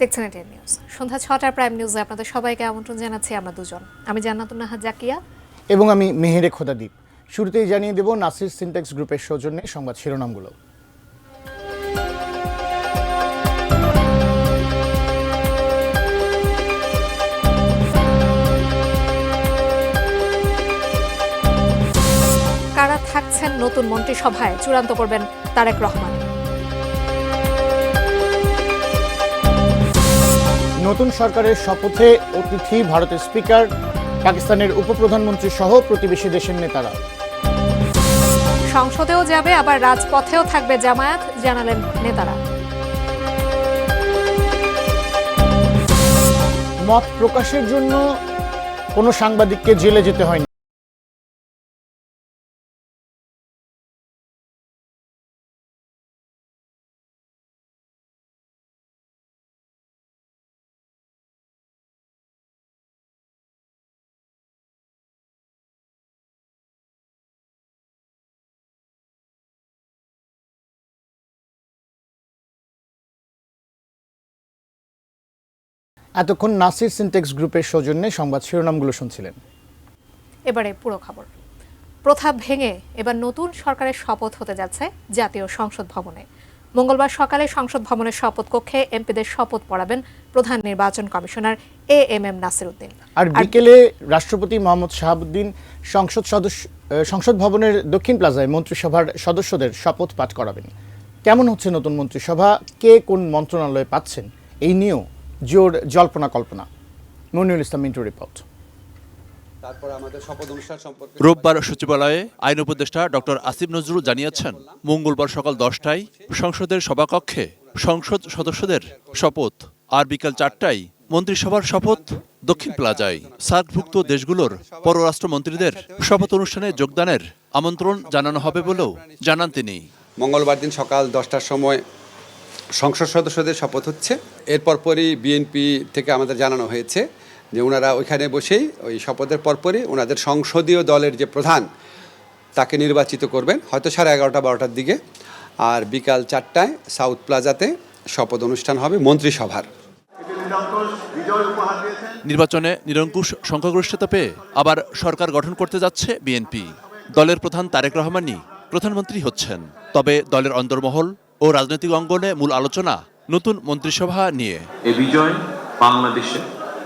দেখছেন ATN news. সন্ধ্যা ৬টার prime নিউজে আপনাদের সবাইকে আমন্ত্রণ জানাচ্ছি আমরা দুজন। আমি জান্নাতুন নাহার জাকিয়া এবং আমি মেহেরে খোদাদীপ। শুরুতেই জানিয়ে দেব নাসির সিনট্যাক্স গ্রুপের সৌজন্যে সংবাদ শিরোনামগুলো। কারা থাকছেন নতুন মন্ত্রিসভায়, চূড়ান্ত করবেন তারেক রহমান। নতুন সরকারের শপথে অতিথি ভারতের স্পিকার, পাকিস্তানের উপপ্রধানমন্ত্রী সহ প্রতিবেশী দেশের নেতারা। সংসদেও যাবে, আবার রাজপথেও থাকবে জামায়াত, জানালেন নেতারা। মত প্রকাশের জন্য কোনো সাংবাদিককে জেলে যেতে হয়নি। এতক্ষণ নাসির সিনট্যাক্স গ্রুপের সৌজন্যে সংবাদ শিরোনামগুলো শুনছিলেন। এবারে পুরো খবর। প্রথা ভেঙে এবার নতুন সরকারের শপথ হতে যাচ্ছে জাতীয় সংসদ ভবনে। মঙ্গলবার সকালে সংসদ ভবনের শপথ কক্ষে এমপিদের শপথ পড়াবেন প্রধান নির্বাচন কমিশনার এএমএম নাসির উদ্দিন। আর বিকেলে রাষ্ট্রপতি মোহাম্মদ শাহাবুদ্দিন সংসদ ভবনের দক্ষিণ প্লাজায় মন্ত্রিসভার সদস্যদের শপথ পাঠ করাবেন। কেমন হচ্ছে নতুন মন্ত্রিসভা, কে কোন মন্ত্রণালয়ে পাচ্ছেন, এই নিয়েও জোর জল্পনা কল্পনা। মনিরুল ইসলাম মিন্টু রিপোর্ট। রোববার সচিবালয়ে আইন উপদেষ্টা ডক্টর আসিফ নজরুল জানিয়েছেন, মঙ্গলবার সকাল 10টায় সংসদের সভাকক্ষে সংসদ সদস্যদের শপথ, আর বিকাল 4টায় মন্ত্রিসভার শপথ দক্ষিণ প্লাজায়। সার্কভুক্ত দেশগুলোর পররাষ্ট্রমন্ত্রীদের শপথ অনুষ্ঠানে যোগদানের আমন্ত্রণ জানানো হবে বলেও জানান তিনি। মঙ্গলবার দিন সকাল 10টার সময় সংসদ সদস্যদের শপথ হচ্ছে। এর পরপরই বিএনপি থেকে আমাদের জানানো হয়েছে যে ওনারা ওইখানে বসেই ওই শপথের পরপরই ওনাদের সংসদীয় দলের যে প্রধান তাকে নির্বাচিত করবেন, হয়তো 11:30-12টার দিকে। আর বিকাল 4টায় সাউথ প্লাজাতে শপথ অনুষ্ঠান হবে মন্ত্রিসভার। নির্বাচনে নিরঙ্কুশ সংখ্যাগরিষ্ঠতা পেয়ে আবার সরকার গঠন করতে যাচ্ছে বিএনপি। দলের প্রধান তারেক রহমানই প্রধানমন্ত্রী হচ্ছেন। তবে দলের অন্দরমহল ও রাজনৈতিক অঙ্গনে মূল আলোচনা নতুন মন্ত্রিসভা নিয়ে। এই বিজয় বাংলাদেশে,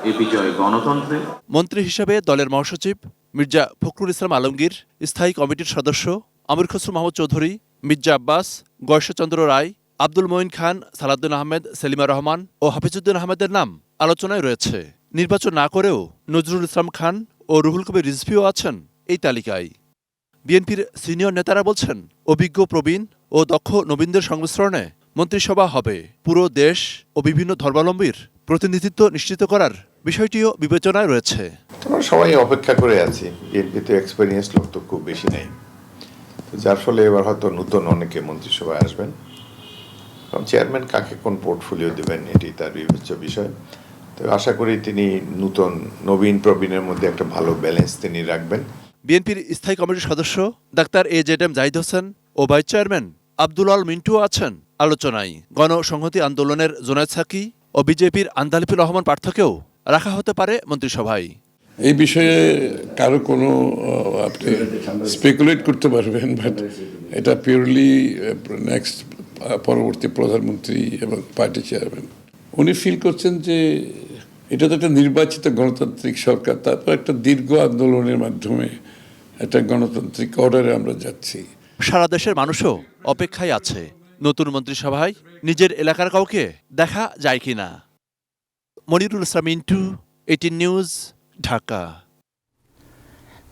এই বিজয় গণতন্ত্রে। মন্ত্রী হিসেবে দলের মহাসচিব মির্জা ফখরুল ইসলাম আলমগীর, স্থায়ী কমিটির সদস্য আমির খসরু মাহমুদ চৌধুরী, মির্জা আব্বাস, গয়েশ্বরচন্দ্র রায়, আব্দুল মঈন খান, সালাউদ্দিন আহমেদ, সেলিমা রহমান ও হাফিজউদ্দিন আহমেদের নাম আলোচনায় রয়েছে। নির্বাচন না করেও নজরুল ইসলাম খান ও রুহুল কবির রিজভীও আছেন এই তালিকায়। বিএনপির সিনিয়র নেতারা বলছেন, অভিজ্ঞ প্রবীণ ও দক্ষ নবীনদের সংমিশ্রণে মন্ত্রিসভা হবে। পুরো দেশ ও বিভিন্ন ধর্মাবলম্বীর প্রতিনিধিত্ব নিশ্চিত করার বিষয়টিও বিবেচনায় রয়েছে। আমরা সবাই অপেক্ষা করে আছি। বিএনপিতে এক্সপেরিয়েন্স লোক তো খুব বেশি নেই, যার ফলে এবার হয়তো নতুন অনেকে মন্ত্রিসভায় আসবেন। কারণ চেয়ারম্যান কাকে কোন পোর্টফোলিও দেবেন এটি তার বিবেচ্য বিষয়। তো আশা করি তিনি নতুন নবীন প্রবীণের মধ্যে একটা ভালো ব্যালেন্স তিনি রাখবেন। বিএনপির স্থায়ী কমিটির সদস্য ডাক্তার এজেডএম জাহিদ হোসেন ও ভাইস চেয়ারম্যান আব্দুল আল মিন্টু আছেন আলোচনায়। গণসংহতি আন্দোলনের জোনায়েদ সাকি ও বিজেপির আন্দালিবুর রহমান পার্থকেও রাখা হতে পারে মন্ত্রিসভায়। এই বিষয়ে কারো কোনো আপনি স্পেকুলেট করতে পারবেন, বাট এটা পিওরলি নেক্সট পরবর্তী প্রধানমন্ত্রী এবং পার্টি চেয়ারম্যান উনি ফিল করছেন যে এটা তো একটা নির্বাচিত গণতান্ত্রিক সরকার, তারপর একটা দীর্ঘ আন্দোলনের মাধ্যমে একটা গণতান্ত্রিক অর্ডারে আমরা যাচ্ছি। সারা দেশের মানুষও অপেক্ষায় আছে নতুন মন্ত্রিসভায় নিজের এলাকার কাউকে দেখা যায় কিনা। Monirul Islam Mintu, ATN news, Dhaka.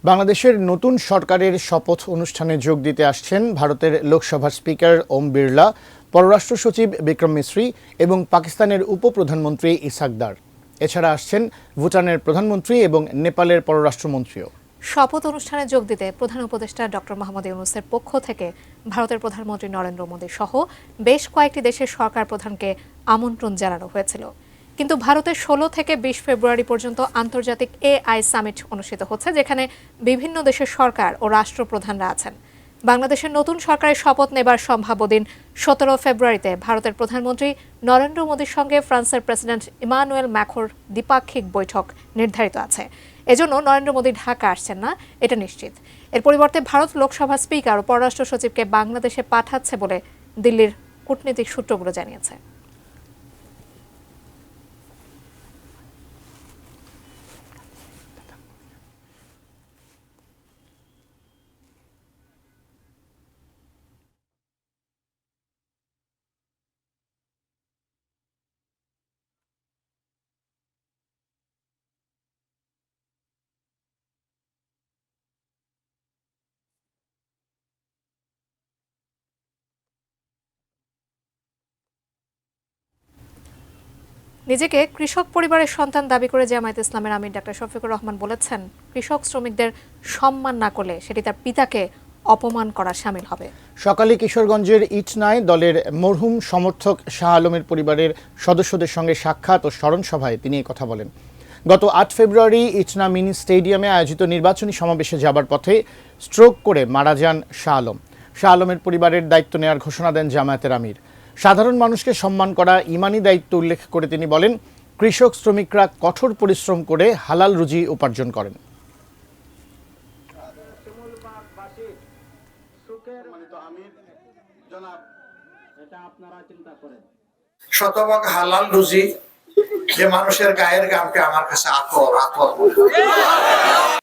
বাংলাদেশের নতুন সরকারের শপথ অনুষ্ঠানে যোগ দিতে আসছেন ভারতের লোকসভার স্পিকার ওম বিড়লা, পররাষ্ট্র সচিব বিক্রম মিশ্রি এবং পাকিস্তানের উপপ্রধানমন্ত্রী ইসহাক দার। এছাড়া আসছেন ভুটানের প্রধানমন্ত্রী এবং নেপালের পররাষ্ট্রমন্ত্রীও। শপথ অনুষ্ঠানে যোগ দিতে প্রধান উপদেষ্টা ডক্টর মোহাম্মদ ইউনূসের পক্ষ থেকে ভারতের প্রধানমন্ত্রী নরেন্দ্র মোদী সহ বেশ কয়েকটি দেশের সরকার প্রধানকে আমন্ত্রণ জানানো হয়েছিল। কিন্তু ভারতের 16 থেকে 20 ফেব্রুয়ারি পর্যন্ত আন্তর্জাতিক এআই সামিট অনুষ্ঠিত হচ্ছে, যেখানে বিভিন্ন দেশের সরকার ও রাষ্ট্রপ্রধানরা আছেন। বাংলাদেশের নতুন সরকারের শপথ নেবার সম্ভাব্য দিন 17 ফেব্রুয়ারিতে ভারতের প্রধানমন্ত্রী নরেন্দ্র মোদীর সঙ্গে ফ্রান্সের প্রেসিডেন্ট ইমানুয়েল ম্যাখোর দ্বিপাক্ষিক বৈঠক নির্ধারিত আছে। এজন্য নরেন্দ্র মোদী ঢাকা আসছেন না, এটা নিশ্চিত। এর পরিবর্তে ভারত লোকসভার স্পিকার ও পররাষ্ট্র সচিবকে বাংলাদেশে পাঠাচ্ছে বলে দিল্লির কূটনৈতিক সূত্রগুলো জানিয়েছে। নিজেকে কৃষক পরিবারের সন্তান দাবি করে জামায়াতে ইসলামের আমির ডক্টর শফিকুর রহমান বলেছেন, কৃষক শ্রমিকদের সম্মান না করলে সেটি তার পিতাকে অপমান করা শামিল হবে। সকালে কিশোরগঞ্জের ইটনায় দলের মরহুম সমর্থক শাহ আলমের পরিবারের সদস্যদের সঙ্গে সাক্ষাৎ ও স্মরণ সভায় তিনি এই কথা বলেন। গত 8 ফেব্রুয়ারি ইটনা মিনি স্টেডিয়ামে আয়োজিত নির্বাচনী সমাবেশে যাবার পথে স্ট্রোক করে মারা যান শাহ আলম। শাহ আলমের পরিবারের দায়িত্ব নেওয়ার ঘোষণা দেন জামায়াতের আমির। সাধারণ মানুষকে সম্মান করা ইমানি দায়িত্ব উল্লেখ করে তিনি বলেন, কৃষক শ্রমিকরা কঠোর পরিশ্রম করে হালাল রুজি উপার্জন করেন। শতভাগ হালাল রুজি যে মানুষের গায়ের গামকে আমার কাছে আতর আতর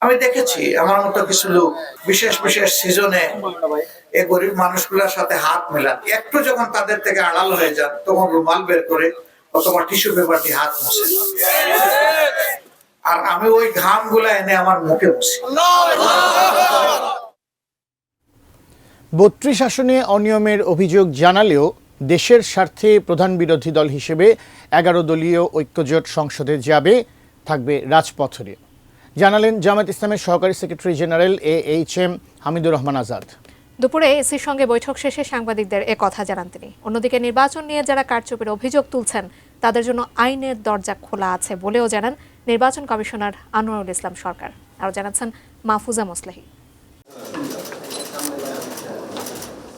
আমি দেখেছি। আমার মতো কিছু লোক বিশেষ বিশেষ সিজনে এই গরিব মানুষগুলোর সাথে হাত মেলান, একটু যখন তাদের থেকে আড়াল হয়ে যান তখন রুমাল বের করে অথবা টিস্যু পেপার দিয়ে হাত মুছে, আর আমি ওই ঘাম গুলা এনে আমার মুখে মুছি। 32 আসনে অনিয়মের অভিযোগ জানালেও দেশের স্বার্থে প্রধান বিরোধী দল হিসেবে 11 দলীয় ঐক্যজোট সংসদে যাবে, থাকবে রাজপথে, জানালেন জামায়াত ইসলামের সহকারী secretary general AHM Hamidur Rahman Azad. দুপুরে এসির সঙ্গে বৈঠক শেষে সাংবাদিকদের এ কথা জানান তিনি। অন্যদিকে নির্বাচন নিয়ে যারা কারচুপির অভিযোগ তুলছেন তাদের জন্য আইনের দরজা খোলা আছে বলেও জানান নির্বাচন কমিশনার আনোয়ারুল ইসলাম সরকার। আরও জানাচ্ছেন মাহফুজা মোসলেহি।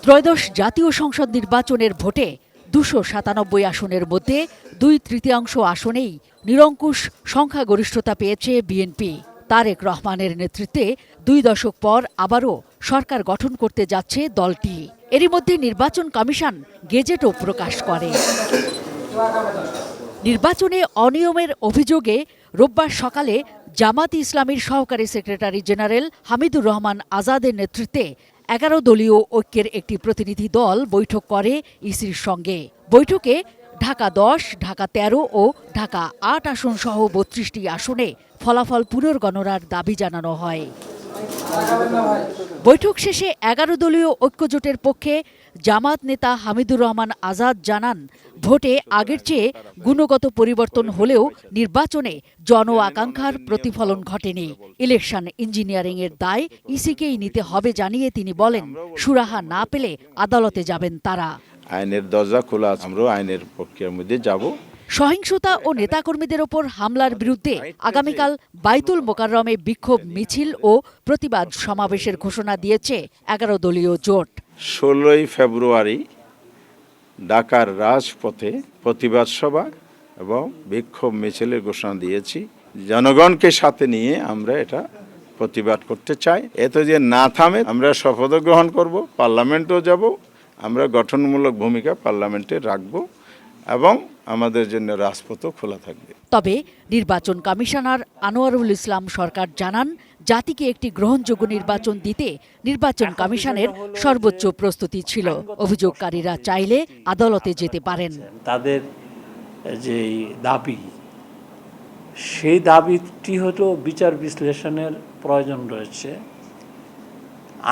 ত্রয়োদশ জাতীয় সংসদ নির্বাচনের ভোটে 297 আসনের মধ্যে 2/3 আসনেই নিরঙ্কুশ সংখ্যাগরিষ্ঠতা পেয়েছে বিএনপি। তারেক রহমানের নেতৃত্বে 2 দশক পর আবারও সরকার গঠন করতে যাচ্ছে দলটি। এরই মধ্যে নির্বাচন কমিশন গেজেটও প্রকাশ করে। নির্বাচনে অনিয়মের অভিযোগে রোববার সকালে জামাত ইসলামীর সহকারী সেক্রেটারি জেনারেল হামিদুর রহমান আজাদের নেতৃত্বে 11 দলীয় ঐক্যের একটি প্রতিনিধি দল বৈঠক করে ইসির সঙ্গে। বৈঠকে ঢাকা 10, ঢাকা 13 ও ঢাকা 8 আসন সহ 32টি আসনে ফলাফল পুনর্গণনার দাবি জানানো হয়। বৈঠক শেষে 11 দলীয় ঐক্যজোটের পক্ষে জামাত নেতা হামিদুর রহমান আজাদ জানান, ভোটে আগের চেয়ে গুণগত পরিবর্তন হলেও নির্বাচনে জন আকাঙ্ক্ষার প্রতিফলন ঘটেনি। ইলেকশন ইঞ্জিনিয়ারিংয়ের দায় ইসিকেই নিতে হবে জানিয়ে তিনি বলেন, সুরাহা না পেলে আদালতে যাবেন তারা। আইনের দরজা খোলা, আমরাও আইনের প্রক্রিয়ার মধ্যে যাব। সহিংসতা ও নেতাকর্মীদের ওপর হামলার বিরুদ্ধে আগামীকাল বাইতুল মোকাররমে বিক্ষোভ মিছিল ও প্রতিবাদ সমাবেশের ঘোষণা দিয়েছে 11 দলীয় জোট। 16 ফেব্রুয়ারি ঢাকার রাজপথে প্রতিবাদ সভা এবং বিক্ষোভ মিছিলের ঘোষণা দিয়েছি। জনগণকে সাথে নিয়ে আমরা এটা প্রতিবাদ করতে চাই। এত যে না থামে, আমরা শপথ গ্রহণ করব, পার্লামেন্টেও যাব, আমরা গঠনমূলক ভূমিকা পার্লামেন্টে রাখব এবং আমাদের জন্য রাজপথও খোলা থাকবে। তবে নির্বাচন কমিশনার আনোয়ারুল ইসলাম সরকার জানান, জাতিকে একটি গ্রহণযোগ্য নির্বাচন দিতে নির্বাচন কমিশনের সর্বোচ্চ প্রস্তুতি ছিল। অভিযোগকারীরা চাইলে আদালতে যেতে পারেন। তাদের যে দাবি, সেই দাবিটি হলো বিচার বিশ্লেষণের প্রয়োজন রয়েছে।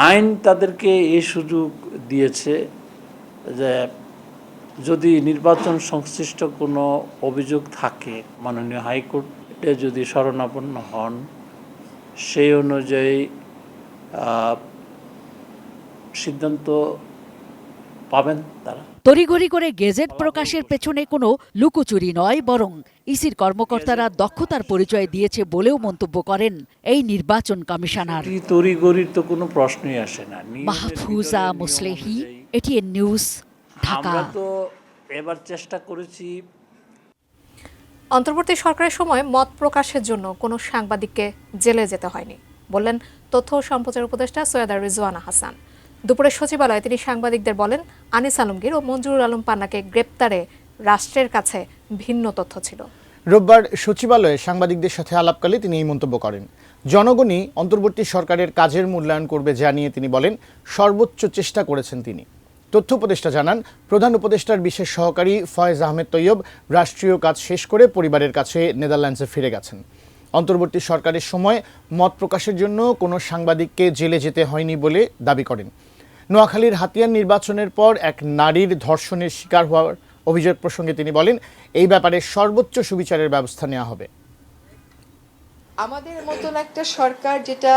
আইন তাদেরকে এই সুযোগ দিয়েছে যে যদি নির্বাচন সংশ্লিষ্ট কোনো অভিযোগ থাকে, মাননীয় হাইকোর্টে যদি শরণাপন্ন হন, সেই অনুযায়ী সিদ্ধান্ত পাবেন তারা। তড়িঘড়ি করে গেজেট প্রকাশের পেছনে কোনো লুকোচুরি নয়, বরং ইসির কর্মকর্তারা দক্ষতার পরিচয় দিয়েছে বলেও মন্তব্য করেন এই নির্বাচন কমিশনার। তড়িঘড়ির তো কোনো প্রশ্নই আসে না। Mahfuza Muslehi, ATN news, Dhaka. আমরা তো এবার চেষ্টা করেছি। অন্তর্বর্তী সরকারের সময় মত প্রকাশের জন্য কোনো সাংবাদিককে জেলে যেতে হয়নি বললেন তথ্য ও সম্প্রচার উপদেষ্টা সৈয়দা রিজওয়ানা হাসান। দুপুরে সচিবালয়ে তিনি সাংবাদিকদের বলেন, আনিস আলমগীর ও মঞ্জুরুল আলম পান্নাকে গ্রেপ্তারে রাষ্ট্রের কাছে ভিন্ন তথ্য ছিল। রোববার সচিবালয়ে সাংবাদিকদের সাথে আলাপকালে তিনি এই মন্তব্য করেন। জনগণই অন্তর্বর্তী সরকারের কাজের মূল্যায়ন করবে জানিয়ে তিনি বলেন, সর্বোচ্চ চেষ্টা করেছেন তিনি। তথ্য উপদেষ্টা জানান, প্রধান উপদেষ্টার বিশেষ সহকারী ফয়েজ আহমেদ তৈয়ব রাষ্ট্রীয় কাজ শেষ করে পরিবারের কাছে নেদারল্যান্ডসে ফিরে গেছেন। অন্তর্বর্তী সরকারের সময় মত প্রকাশের জন্য কোনো সাংবাদিককে জেলে যেতে হয়নি বলে দাবি করেন। নোয়াখালীর হাতিয়ার নির্বাচনের পর এক নারীর ধর্ষণের শিকার হওয়ার অভিযোগ প্রসঙ্গে তিনি বলেন, এই ব্যাপারে সর্বোচ্চ সুবিচারের ব্যবস্থা নেওয়া হবে। আমাদের মতন একটা সরকার যেটা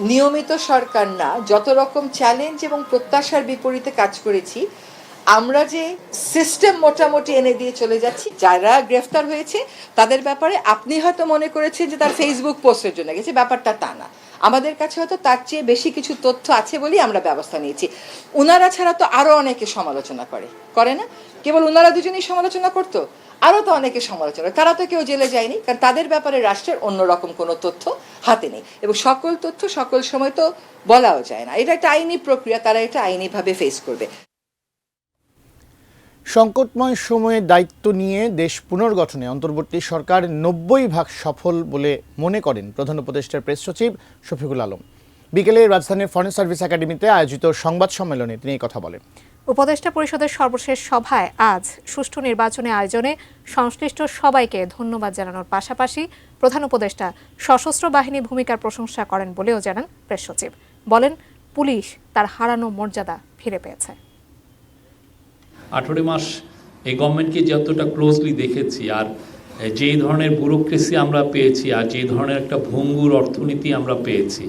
নিয়মিত সরকার না, যত রকম চ্যালেঞ্জ এবং প্রত্যাশার বিপরীতে কাজ করেছি, আমরা যে সিস্টেম মোটামুটি এনে দিয়ে চলে যাচ্ছি। যারা গ্রেফতার হয়েছে তাদের ব্যাপারে আপনি হয়তো মনে করেছেন যে তার ফেসবুক পোস্টের জন্য গেছে, ব্যাপারটা তা না। আমাদের কাছে হয়তো তার চেয়ে বেশি কিছু তথ্য আছে বলেই আমরা ব্যবস্থা নিয়েছি। উনারা ছাড়া তো আরো অনেকে সমালোচনা করে না? কেবল উনারা দুজনেই সমালোচনা করতো? আরো তো অনেকে সমালোচনা, তারা তো কেউ জেলে যায়নি, কারণ তাদের ব্যাপারে রাষ্ট্রের অন্যরকম কোনো তথ্য হাতে নেই, এবং সকল তথ্য সকল সময় তো বলাও যায় না। এটা একটা আইনি প্রক্রিয়া, তারা এটা আইনিভাবে ফেস করবে। সংকটময় সময়ে দায়িত্ব নিয়ে দেশ পুনর্গঠনে অন্তর্বর্তী সরকার ৯০% সফল বলে মনে করেন প্রধান উপদেষ্টার প্রেস সচিব শফিকুল আলম। বিকেলে রাজধানীর ফরেন সার্ভিস একাডেমিতে আয়োজিত সংবাদ সম্মেলনে তিনি এই কথা বলেন। উপদেষ্টা পরিষদের সর্বশেষ সভায় আজ সুষ্ঠু নির্বাচনে আয়োজনে সংশ্লিষ্ট সবাইকে ধন্যবাদ জানানোর পাশাপাশি প্রধান উপদেষ্টা সশস্ত্র বাহিনী ভূমিকার প্রশংসা করেন বলেও জানান প্রেস সচিব। বলেন, পুলিশ তার হারানো মর্যাদা ফিরে পেয়েছে। 18 মাস এই গভর্নমেন্টকে যতটা ক্লোজলি দেখেছি, আর যেই ধরনের ব্যুরোক্রেসি আমরা পেয়েছি, আর যেই ধরনের একটা ভঙ্গুর অর্থনীতি আমরা পেয়েছি,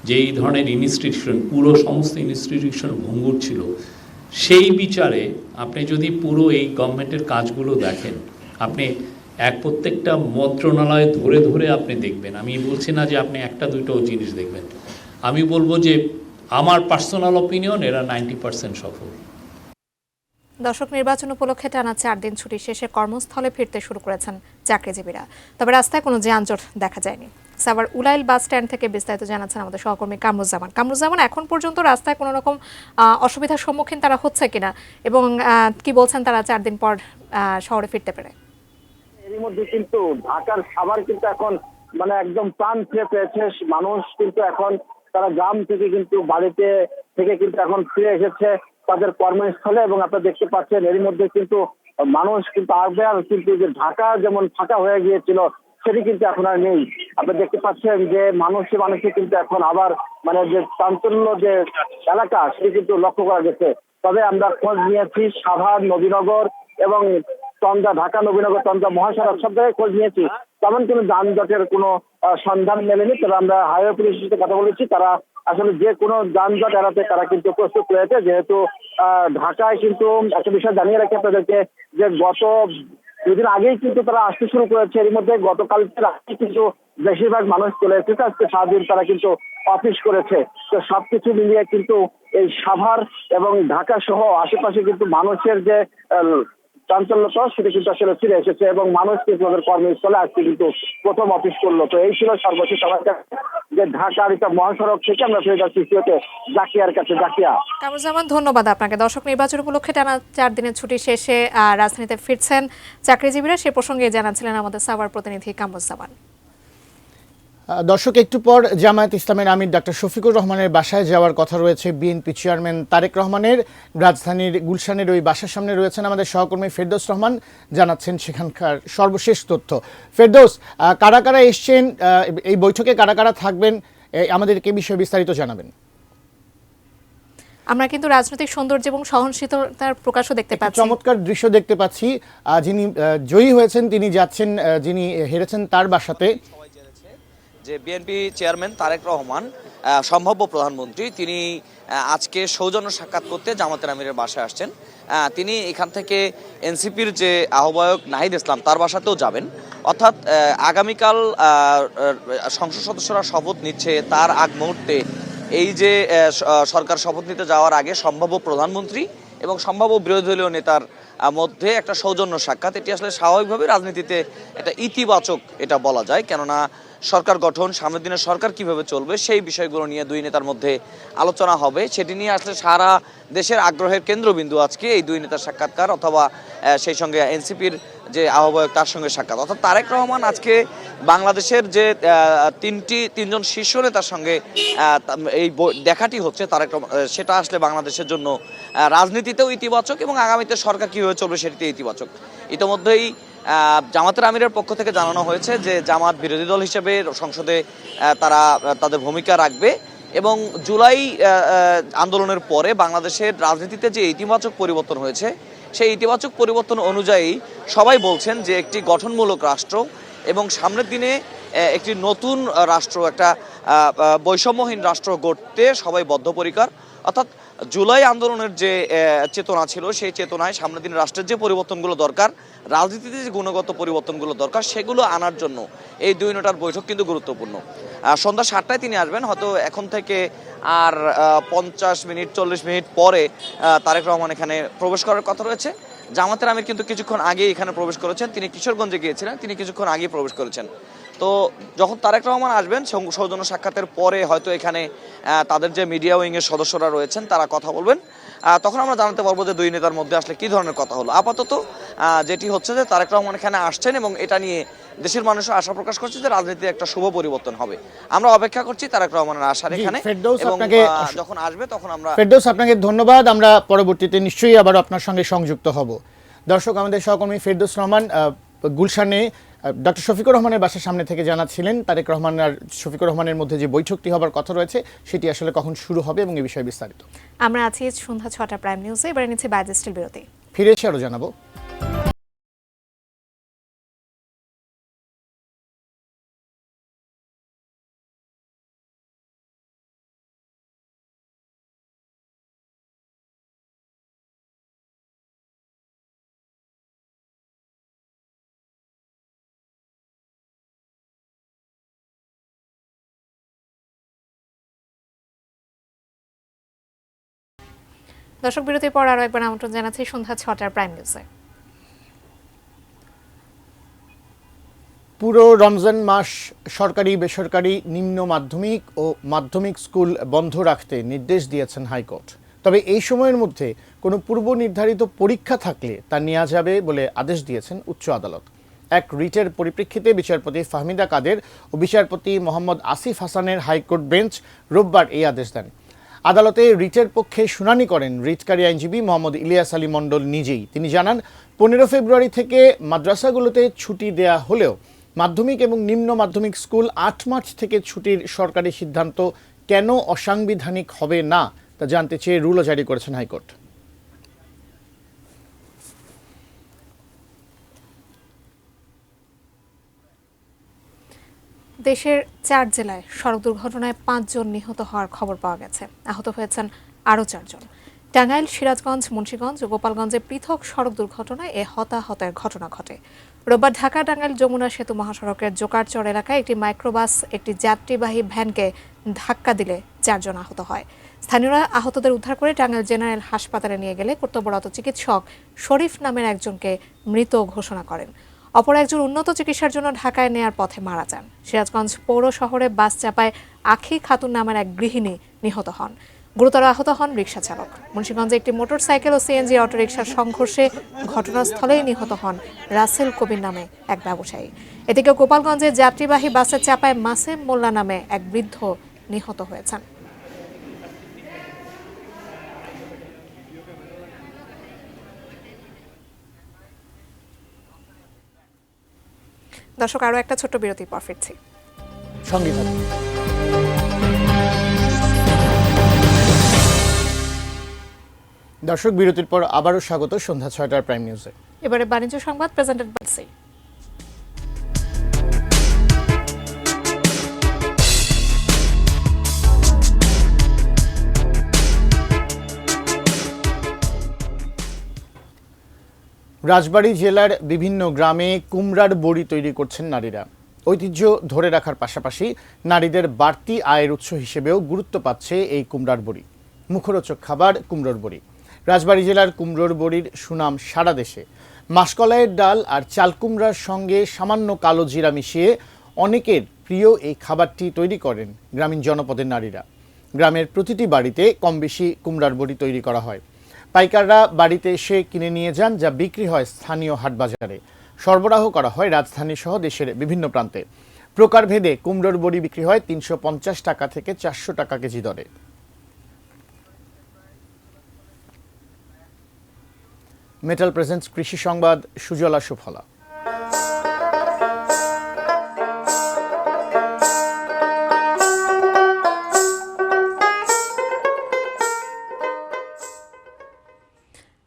যেই ধরনের ইনস্টিটিউশন, পুরো সমস্ত ইনস্টিটিউশন ভঙ্গুর ছিল, সেই বিচারে আপনি যদি পুরো এই গভর্নমেন্টের কাজগুলো দেখেন, আপনি প্রত্যেকটা মন্ত্রণালয় ধরে ধরে আপনি দেখবেন। আমি বলছি না যে আপনি একটা দুটো জিনিস দেখবেন, আমি বলবো যে আমার পার্সোনাল অপিনিয়ন এরা 90% সফল। দর্শক, নির্বাচন উপলক্ষে টানা 4 দিন ছুটি শেষে কর্মস্থলে ফিরতে শুরু করেছেন চাকরিজীবীরা। তবে রাস্তায় কোনো যানজট দেখা যায়নি। সাভার উলাইল বাস স্ট্যান্ড থেকে বিস্তারিত জানাচ্ছেন আমাদের সহকর্মী কামরুজ্জামান। এখন পর্যন্ত রাস্তায় কোনো রকম অসুবিধার সম্মুখীন তারা হচ্ছে কিনা, এবং কি বলছেন তারা 4 দিন পর শহরে ফিরতে পেরে? এর মধ্যে কিন্তু ঢাকার সাভার কিন্তু এখন মানে একদম প্রাণ ফিরে পেয়েছে মানুষ, কিন্তু এখন তারা গ্রাম থেকে কিন্তু বাড়িতে থেকে কিন্তু এখন ফিরে এসেছে তাদের কর্মস্থলে, এবং আপনারা দেখতে পাচ্ছেন এর মধ্যে কিন্তু মানুষ কিন্তু আর কিন্তু যে ঢাকা যেমন ফাঁকা হয়ে গিয়েছিল সেটি কিন্তু এখন আর নেই। আপনারা দেখতে পাচ্ছেন যে মানুষে কিন্তু এখন আবার মানে যে চাঞ্চল্য যে এলাকা সেটি কিন্তু লক্ষ্য করা গেছে। তবে আমরা খোঁজ নিয়েছি সাভার, নবীনগর এবং তন্দা, ঢাকা নবীনগর তন্দা মহাসড়ক সব জায়গায় খোঁজ নিয়েছি, তেমন কোনো যানজটের কোনো সন্ধান মেলেনি। তবে আমরা হাইওয়ে পুলিশের সাথে কথা বলেছি, তারা আসলে যে কোনো যানজট এড়াতে তারা কিন্তু প্রস্তুত রয়েছে। যেহেতু ঢাকায় কিন্তু একটা বিষয় জানিয়ে রাখি আপনাদেরকে যে গত 2 দিন আগেই কিন্তু তারা আসতে শুরু করেছে। এর মধ্যে গতকালকে রাতে কিন্তু বেশিরভাগ মানুষ চলে এসেছে, আজকে সারাদিন তারা কিন্তু অফিস করেছে। তো সবকিছু মিলিয়ে কিন্তু এই সাভার এবং ঢাকা সহ আশেপাশে কিন্তু মানুষের যে চাঞ্চল্যতা সেটা কিন্তু আসলে ফিরে এসেছে, এবং মানুষ কিন্তু তাদের কর্মস্থলে আজকে কিন্তু প্রথম অফিস করলো। তো এই ছিল সর্বোচ্চ সমাচার যে ঢাকার এটা মহাসড়ক থেকে আমরা ফিরে যাচ্ছি জাকিয়ার কাছে। জাকিয়া। কামরুজ্জামান, ধন্যবাদ আপনাকে। দর্শক, নির্বাচন উপলক্ষে টানা 4 দিনের ছুটি শেষে রাজধানীতে ফিরছেন চাকরিজীবীরা, সে প্রসঙ্গে জানাচ্ছিলেন আমাদের সাভার প্রতিনিধি কামরুজ্জামান। দর্শক, একটু পর জামায়াত ইসলামের আমির ডক্টর শফিকুর রহমানের বাসায় যাওয়ার কথা রয়েছে বিএনপি চেয়ারম্যান তারেক রহমানের। রাজধানীর গুলশানের ওই বাসার সামনে রয়েছেন আমাদের সহকর্মী ফেরদৌস রহমান, জানাচ্ছেন সেখানকার সর্বশেষ তথ্য। ফেরদৌস, কারা কারা এসছেন, এই বৈঠকে কারা কারা থাকবেন, আমাদেরকে বিষয়ে বিস্তারিত জানাবেন। আমরা কিন্তু রাজনৈতিক সৌন্দর্য এবং সহনশীলতার প্রকাশও দেখতে পাচ্ছি, চমৎকার দৃশ্য দেখতে পাচ্ছি। যিনি জয়ী হয়েছেন তিনি যাচ্ছেন যিনি হেরেছেন তার বাসাতে। যে বিএনপি চেয়ারম্যান তারেক রহমান সম্ভাব্য প্রধানমন্ত্রী, তিনি আজকে সৌজন্য সাক্ষাৎ করতে জামাতের আমিরের বাসায় আসছেন। তিনি এখান থেকে এনসিপির যে আহ্বায়ক নাহিদ ইসলাম তার বাসাতেও যাবেন। অর্থাৎ আগামীকাল সংসদ সদস্যরা শপথ নিচ্ছে, তার আগ মুহূর্তে এই যে সরকার শপথ নিতে যাওয়ার আগে সম্ভাব্য প্রধানমন্ত্রী এবং সম্ভাব্য বিরোধী দলীয় নেতার মধ্যে একটা সৌজন্য সাক্ষাৎ, এটি আসলে স্বাভাবিকভাবে রাজনীতিতে একটা ইতিবাচক এটা বলা যায়। কেননা সরকার গঠন, সামনের দিনে সরকার কিভাবে চলবে সেই বিষয়গুলো নিয়ে দুই নেতার মধ্যে আলোচনা হবে। সেটি নিয়ে আসলে সারা দেশের আগ্রহের কেন্দ্রবিন্দু আজকে এই দুই নেতার সাক্ষাৎকার, অথবা সেই সঙ্গে এনসিপির যে আহ্বায়ক তার সঙ্গে সাক্ষাৎ। অর্থাৎ তারেক রহমান আজকে বাংলাদেশের যে তিনজন শীর্ষ নেতার সঙ্গে এই দেখাটি হচ্ছে তারেক রহমান, সেটা আসলে বাংলাদেশের জন্য রাজনীতিতেও ইতিবাচক এবং আগামীতে সরকার কীভাবে চলবে সেটিতে ইতিবাচক। ইতিমধ্যেই জামাতের আমিরের পক্ষ থেকে জানানো হয়েছে যে জামাত বিরোধী দল হিসেবে সংসদে তারা তাদের ভূমিকা রাখবে এবং জুলাই আন্দোলনের পরে বাংলাদেশের রাজনীতিতে যে ইতিবাচক পরিবর্তন হয়েছে সেই ইতিবাচক পরিবর্তন অনুযায়ী সবাই বলছেন যে একটি গঠনমূলক রাষ্ট্র এবং সামনের দিনে একটি নতুন রাষ্ট্র, একটা বৈষম্যহীন রাষ্ট্র গড়তে সবাই বদ্ধপরিকর। অর্থাৎ জুলাই আন্দোলনের যে চেতনা ছিল সেই চেতনায় সামনের দিন রাষ্ট্রের যে পরিবর্তনগুলো দরকার, রাজনীতিতে যে গুণগত পরিবর্তনগুলো দরকার সেগুলো আনার জন্য এই দুই নেতার বৈঠক কিন্তু গুরুত্বপূর্ণ। সন্ধ্যা 7টায় তিনি আসবেন। হয়তো এখন থেকে আর 50 মিনিট 40 মিনিট পরে তারেক রহমান এখানে প্রবেশ করার কথা রয়েছে। জামাতের আমির কিন্তু কিছুক্ষণ আগে এখানে প্রবেশ করেছেন, তিনি কিশোরগঞ্জে গিয়েছিলেন, তিনি কিছুক্ষণ আগে প্রবেশ করেছেন। তো যখন তারেক রহমান আসবেন সৌজন্য সাক্ষাতের পরে হয়তো এখানে তাদের যে মিডিয়া উইংয়ের সদস্যরা রয়েছেন তারা কথা বলবেন, তখন আমরা জানাতে পারবো যে দুই নেতার মধ্যে আসলে কী ধরনের কথা হলো। আপাতত যেটি হচ্ছে যে তারেক রহমান এখানে আসছেন এবং এটা নিয়ে দেশের মানুষও আশা প্রকাশ করছে যে রাজনীতিতে একটা শুভ পরিবর্তন হবে। আমরা অপেক্ষা করছি তারেক রহমানের আসার এখানে, এবং যখন আসবে তখন আমরা। ফেরদৌস, আপনাকে ধন্যবাদ। আমরা পরবর্তীতে নিশ্চয়ই আবার আপনার সঙ্গে সংযুক্ত হব। দর্শক, আমাদের সহকর্মী ফেরদৌস রহমান গুলশানে ডক্টর শফিকুর রহমানের বাসার সামনে থেকে জানাচ্ছিলেন তারেক রহমান আর শফিকুর রহমানের মধ্যে যে বৈঠকটি হবার কথা রয়েছে সেটি আসলে কখন শুরু হবে এবং এই বিষয়ে বিস্তারিত। আমরা আছি সন্ধ্যা 6টা প্রাইম নিউজে। এবারে নিচ্ছে বাইজেস্টিল বিরতি, ফিরে এসে আরও জানাবো। দর্শক, বিরতির পর আরো একবার আমন্ত্রণ জানাচ্ছি সন্ধ্যা 6টার প্রাইম নিউজে। পুরো রমজান মাস সরকারি বেসরকারি নিম্ন মাধ্যমিক ও মাধ্যমিক স্কুল বন্ধ রাখতে নির্দেশ দিয়েছেন হাইকোর্ট। তবে এই সময়ের মধ্যে কোনো পূর্ব নির্ধারিত পরীক্ষা থাকলে তা নেওয়া যাবে বলে আদেশ দিয়েছেন উচ্চ আদালত। এক রিটের পরিপ্রেক্ষিতে বিচারপতি ফাহমিদা কাদের ও বিচারপতি মোহাম্মদ আসিফ হাসানের হাইকোর্ট বেঞ্চ রোববার এই আদেশ দেন। আদালতে রিটের পক্ষে শুনানি করেন রিটকারী আইনজীবী মোহাম্মদ ইলিয়াস আলী মণ্ডল নিজেই। তিনি জানান, 15 ফেব্রুয়ারি থেকে মাদ্রাসাগুলোতে ছুটি দেয়া হলেও মাধ্যমিক এবং নিম্ন মাধ্যমিক স্কুল 8 মার্চ থেকে ছুটির সরকারি সিদ্ধান্ত কেন অসাংবিধানিক হবে না তা জানতে চেয়ে রুলও জারি করেছেন হাইকোর্ট। দেশের 4 জেলায় সড়ক দুর্ঘটনায় 5 জন নিহত হওয়ার খবর পাওয়া গেছে। আহত হয়েছেন আরও 4 জন। টাঙ্গাইল, সিরাজগঞ্জ, মুন্সিগঞ্জ ও গোপালগঞ্জে পৃথক সড়ক দুর্ঘটনায় এ হতাহতের ঘটনা ঘটে। রোববার ঢাকা টাঙ্গাইল যমুনা সেতু মহাসড়কের জোকারচর এলাকায় একটি মাইক্রোবাস একটি যাত্রীবাহী ভ্যানকে ধাক্কা দিলে 4 জন আহত হয়। স্থানীয়রা আহতদের উদ্ধার করে টাঙ্গাইল জেনারেল হাসপাতালে নিয়ে গেলে কর্তব্যরত চিকিৎসক শরীফ নামের একজনকে মৃত ঘোষণা করেন। অপর একজন উন্নত চিকিৎসার জন্য ঢাকায় নেয়ার পথে মারা যান। সিরাজগঞ্জ পৌর শহরে বাস চাপায় আখি খাতুন নামের এক গৃহিণী নিহত হন। গুরুতর আহত হন রিকশা চালক। মুন্সিগঞ্জে একটি মোটরসাইকেল ও সিএনজি অটোরিকশার সংঘর্ষে ঘটনাস্থলেই নিহত হন রাসেল কবির নামে এক ব্যবসায়ী। এদিকে গোপালগঞ্জে যাত্রীবাহী বাসের চাপায় মাসেম মোল্লা নামে এক বৃদ্ধ নিহত হয়েছেন। দর্শক, আরো একটা ছোট্ট বিরতির পর ফিরছি। সঙ্গে থাকুন। দর্শক, বিরতির পর আবারও স্বাগত সন্ধ্যা 6টার প্রাইম নিউজে। এবারে বাণিজ্য সংবাদ প্রেজেন্টেড বাই সি। রাজবাড়ী জেলার বিভিন্ন গ্রামে কুমড়ার বড়ি তৈরি করছেন নারীরা। ঐতিহ্য ধরে রাখার পাশাপাশি নারীদের বাড়তি আয়ের উৎস হিসেবেও গুরুত্ব পাচ্ছে এই কুমড়ার বড়ি। মুখরোচক খাবার কুমড়োর বড়ি। রাজবাড়ী জেলার কুমড়োর বড়ির সুনাম সারা দেশে। মাসকলাইয়ের ডাল আর চাল কুমড়ার সঙ্গে সামান্য কালো জিরা মিশিয়ে অনেকের প্রিয় এই খাবারটি তৈরি করেন গ্রামীণ জনপদের নারীরা। গ্রামের প্রতিটি বাড়িতে কম বেশি কুমড়ার বড়ি তৈরি করা হয়। পাইকাররা বাড়িতে এসে কিনে নিয়ে যান, যা বিক্রি হয় স্থানীয় হাটবাজারে। সরবরাহ করা হয় রাজধানী সহ দেশের বিভিন্ন প্রান্তে। প্রকারভেদে কুমড়োর বড়ি বিক্রি হয় ৩৫০ টাকা থেকে ৪০০ টাকা কেজি দরে। মেটাল প্রেজেন্টস কৃষি সংবাদ, সুজলা সুফলা।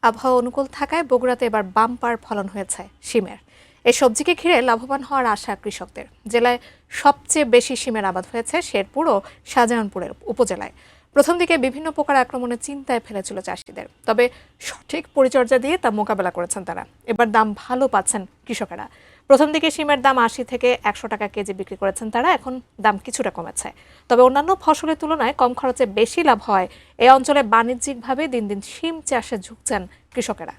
আবহাওয়া অনুকূল থাকায় বগুড়াতে এবার বাম্পার ফলন হয়েছে শিমের। এই সবজিকে ঘিরে লাভবান হওয়ার আশা কৃষকদের। জেলায় সবচেয়ে বেশি শিমের আবাদ হয়েছে শেরপুর ও শাহজাহানপুরের উপজেলায়। প্রথম দিকে বিভিন্ন প্রকার আক্রমণে চিন্তায় ফেলেছিল চাষিদের, তবে সঠিক পরিচর্যা দিয়ে তা মোকাবেলা করেছেন তারা। এবার দাম ভালো পাচ্ছেন কৃষকেরা। প্রথম দিকে শিমের দাম ৮০ থেকে ১০০ টাকা কেজি বিক্রি করেছেন তারা। এখন দাম কিছুটা কমেছে, তবে অন্যান্য ফসলের তুলনায় কম খরচে বেশি লাভ হয় এই অঞ্চলে বাণিজ্যিকভাবে দিন দিন শিম চাষে ঝুঁকছেন কৃষকেরা।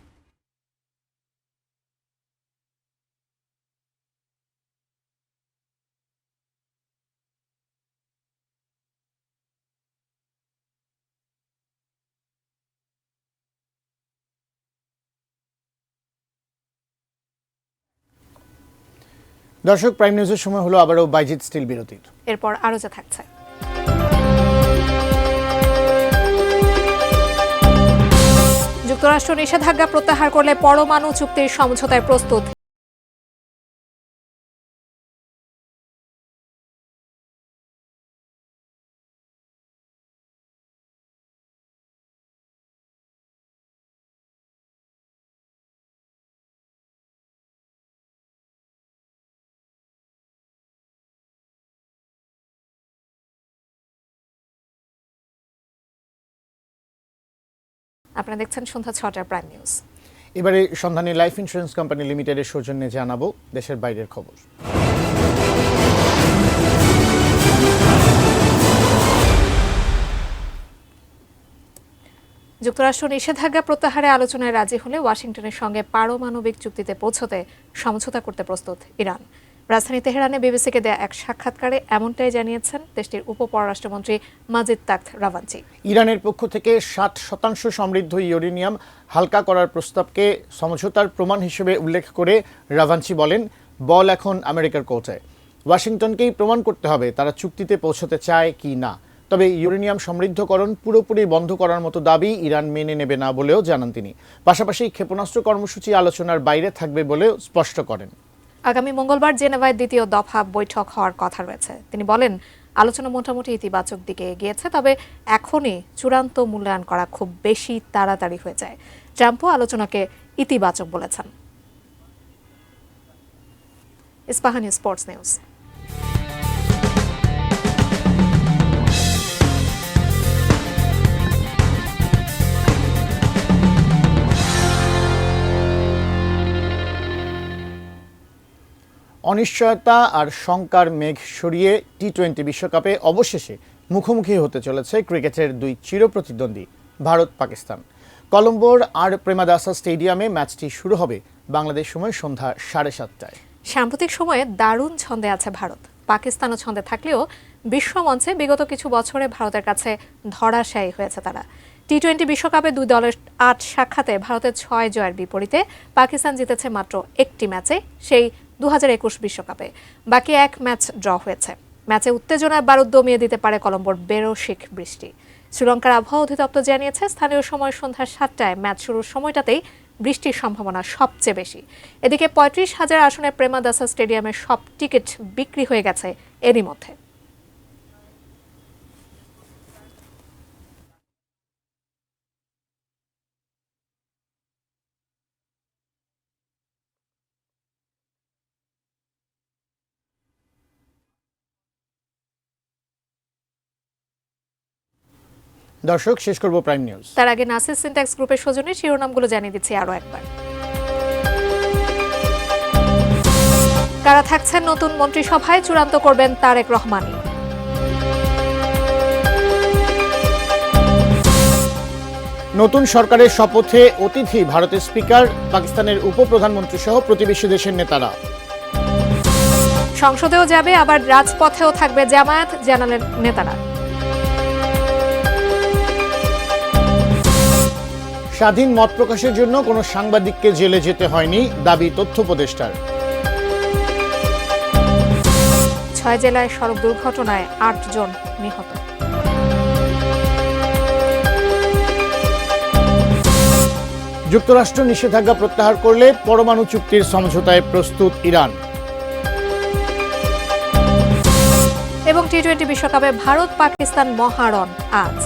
দর্শক, প্রাইম নিউজের সময় হলো আবারও বাইজিৎ স্টিল বিরতির। এরপর আরো যা থাকছে। যুক্তরাষ্ট্র নিষেধাজ্ঞা প্রত্যাহার করলে পরমাণু চুক্তির সমঝোতায় প্রস্তুত। আপনারা দেখছেন সন্ধ্যা ৬টার প্রাইম নিউজ। এবারে সন্ধানী লাইফ ইন্স্যুরেন্স কোম্পানি লিমিটেডের সৌজন্যে জানাবো দেশের বাইরের খবর। যুক্তরাষ্ট্র নিষেধাজ্ঞা প্রত্যাহারে আলোচনায় রাজি হলে ওয়াশিংটনের সঙ্গে পারমাণবিক চুক্তিতে পৌঁছতে সমঝোতা করতে প্রস্তুত ইরান। রাজধানী তেহরানে বিবিসিকে দেয়া এক সাক্ষাৎকারে এমনটাই জানিয়েছেন দেশটির উপপররাষ্ট্রমন্ত্রী মাজিদ তাখত রাভাঞ্চি। ইরানের পক্ষ থেকে ৬০% সমৃদ্ধ ইউরেনিয়াম হালকা করার প্রস্তাবকে সমঝোতার প্রমাণ হিসেবে উল্লেখ করে রাভাঞ্চি বলেন, বল এখন আমেরিকার কোর্টে। ওয়াশিংটনকেই প্রমাণ করতে হবে তারা চুক্তিতে পৌঁছতে চায় কি না। তবে ইউরেনিয়াম সমৃদ্ধকরণ পুরোপুরি বন্ধ করার মতো দাবি ইরান মেনে নেবে না বলেও জানান তিনি। পাশাপাশি ক্ষেপণাস্ত্র কর্মসূচি আলোচনার বাইরে থাকবে বলেও স্পষ্ট করেন। আগামী মঙ্গলবার জেনেভায় দ্বিতীয় দফা বৈঠক হওয়ার কথা রয়েছে। তিনি বলেন, আলোচনা মোটামুটি ইতিবাচক দিকে এগিয়েছে, তবে এখনই চূড়ান্ত মূল্যায়ন করা খুব বেশি তাড়াতাড়ি হয়ে যায়। ট্রাম্পও আলোচনাকে ইতিবাচক বলেছেন। Ispahani sports news. অনিশ্চয়তা আর শঙ্কার মেঘ সরিয়ে টি-20 বিশ্বকাপে অবশেষে মুখোমুখি হতে চলেছে ক্রিকেটের দুই চিরপ্রতিদ্বন্দ্বী ভারত পাকিস্তান। কলম্বোর আর প্রেমাদাসা স্টেডিয়ামে ম্যাচটি শুরু হবে বাংলাদেশ সময় সন্ধ্যা 7:30টায়। সাম্প্রতিক সময়ে দারুণ ছন্দে আছে ভারত। পাকিস্তানও ছন্দে থাকলেও বিশ্বমঞ্চে বিগত কিছু বছরে ভারতের কাছে ধরাশায়ী হয়েছে তারা। টি-20 বিশ্বকাপে দুই দলের 8 সাক্ষাতে ভারতের 6 জয়ের বিপরীতে পাকিস্তান জিতেছে মাত্র একটি ম্যাচে, সেই 2021 বিশ্বকাপে। বাকি 1 ম্যাচ ড্র হয়েছে। ম্যাচে উত্তেজনার বারুদ দমিয়ে দিতে পারে কলম্বোর বেরসিক বৃষ্টি। শ্রীলঙ্কার আবহাওয়া অধিদপ্তর জানিয়েছে, স্থানীয় সময় সন্ধ্যা 7টায় ম্যাচ শুরুর সময়টাতেই বৃষ্টির সম্ভাবনা সবচেয়ে বেশি। এদিকে 35,000 আসনের প্রেমাদাসা স্টেডিয়ামের সব টিকিট বিক্রি হয়ে গেছে এরই মধ্যে। দর্শক, শেষ করব প্রাইম নিউজ। তার আগে নাসির সিনট্যাক্স গ্রুপের সৌজন্যে শিরোনামগুলো জানিয়ে দিচ্ছি আরও একবার। কারা থাকছেন নতুন মন্ত্রিসভায় চূড়ান্ত করবেন তারেক রহমানই। নতুন সরকারের শপথে অতিথি ভারতের স্পিকার, পাকিস্তানের উপপ্রধানমন্ত্রী সহ প্রতিবেশী দেশের নেতারা। সংসদেও যাবে, আবার রাজপথেও থাকবে জামায়াত, জানালেন নেতারা। স্বাধীন মত প্রকাশের জন্য কোনো সাংবাদিককে জেলে যেতে হয়নি, দাবি তথ্য উপদেষ্টার। 6 জেলায় সড়ক দুর্ঘটনায় 8 জন নিহত। যুক্তরাষ্ট্র নিষেধাজ্ঞা প্রত্যাহার করলে পরমাণু চুক্তির সমঝোতায় প্রস্তুত ইরান। এবং টি-20 বিশ্বকাপে ভারত পাকিস্তান মহারণ আজ।